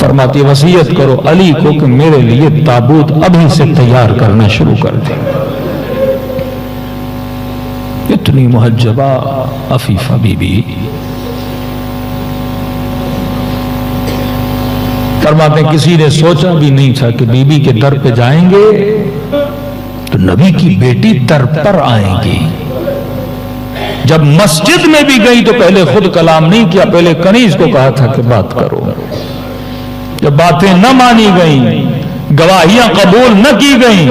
فرماتی وصیت کرو علی کو کہ میرے لیے تابوت ابھی سے تیار کرنا شروع کر دیں. اتنی محجبہ عفیفہ بی بی فرماتے ہیں کسی نے سوچا بھی نہیں تھا کہ بی بی کے در پہ جائیں گے تو نبی کی بیٹی در پر آئیں گی. جب مسجد میں بھی گئی تو پہلے خود کلام نہیں کیا، پہلے کنیز کو کہا تھا کہ بات کرو. جب باتیں نہ مانی گئیں، گواہیاں قبول نہ کی گئیں،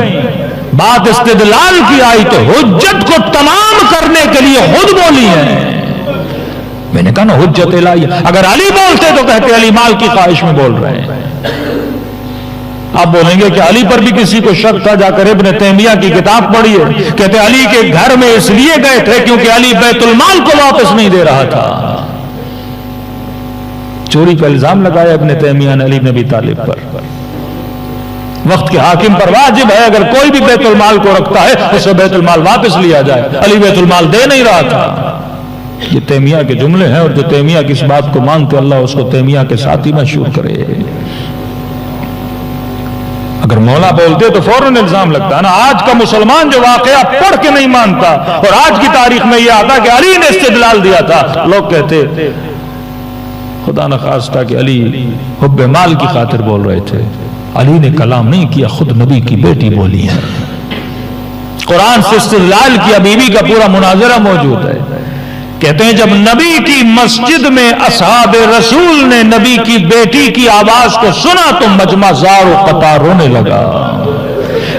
بات استدلال کی آئی تو حجت کو تمام کرنے کے لیے خود بولی ہے. میں نے کہا نا حجت الہی. اگر علی بولتے تو کہتے علی مال کی خواہش میں بول رہے ہیں. آپ بولیں گے کہ علی پر بھی کسی کو شک تھا، جا کر ابن تیمیہ کی کتاب پڑھیے. کہتے علی کے گھر میں اس لیے گئے تھے کیونکہ علی بیت المال کو واپس نہیں دے رہا تھا. چوری کا الزام لگایا ابن تیمیہ نے علی بن ابی طالب پر. وقت کے حاکم پر واجب ہے اگر کوئی بھی بیت المال کو رکھتا ہے اسے بیت المال واپس لیا جائے. علی بیت المال دے نہیں رہا تھا. یہ تیمیہ کے جملے ہیں، اور جو تیمیہ کی اس بات کو مانتے اللہ اس کو تیمیہ کے ساتھی مشہور کرے. اگر مولا بولتے تو فوراً الزام لگتا ہے نا. آج کا مسلمان جو واقعہ پڑھ کے نہیں مانتا اور آج کی تاریخ میں یہ آتا کہ علی نے استدلال دیا تھا، لوگ کہتے خدا نخواستہ کہ علی حب مال کی خاطر بول رہے تھے. علی نے کلام نہیں کیا، خود نبی کی بیٹی بولی ہے. قرآن سے استدلال کیا. بی بی کا پورا مناظرہ موجود ہے. کہتے ہیں جب نبی کی مسجد میں اصحاب رسول نے نبی کی بیٹی کی آواز کو سنا تو مجمع زار و قطار رونے لگا.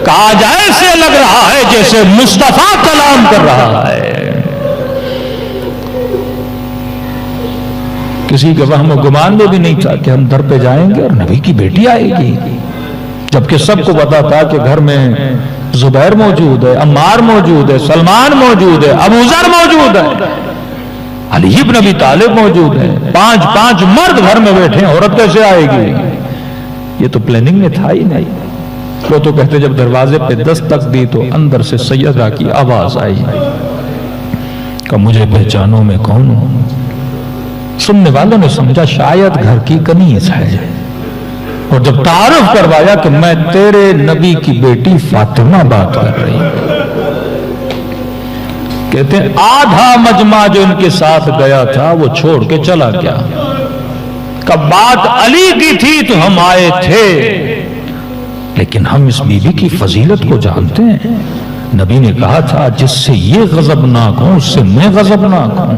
کہا آج ایسے لگ رہا ہے جیسے مصطفیٰ کلام کر رہا ہے. کسی کے وہم و گمان میں بھی نہیں تھا کہ ہم در پہ جائیں گے اور نبی کی بیٹی آئے گی، جبکہ سب کو پتا تھا کہ گھر میں زبیر موجود ہے، عمار موجود ہے، سلمان موجود ہے، ابو ذر موجود ہے، علی بن ابی طالب موجود ہے. پانچ مرد گھر میں بیٹھے ہیں، عورت کیسے آئے گی؟ یہ تو پلاننگ میں تھا ہی نہیں. وہ تو کہتے جب دروازے پہ دستک دی تو اندر سے سیدہ کی آواز آئی کہ مجھے پہچانو میں کون ہوں. سننے والوں نے سمجھا شاید گھر کی کنیز ہے، اور جب تعارف کروایا کہ میں تیرے نبی کی بیٹی فاطمہ بات کر رہی ہوں. کہتے ہیں آدھا مجمع جو ان کے ساتھ گیا تھا وہ چھوڑ کے چلا گیا. کہ بات علی کی تھی تو ہم آئے تھے، لیکن ہم اس بی بی کی فضیلت کو جانتے ہیں. نبی نے کہا تھا جس سے یہ غضبناک ہوں اس سے میں غضبناک ہوں.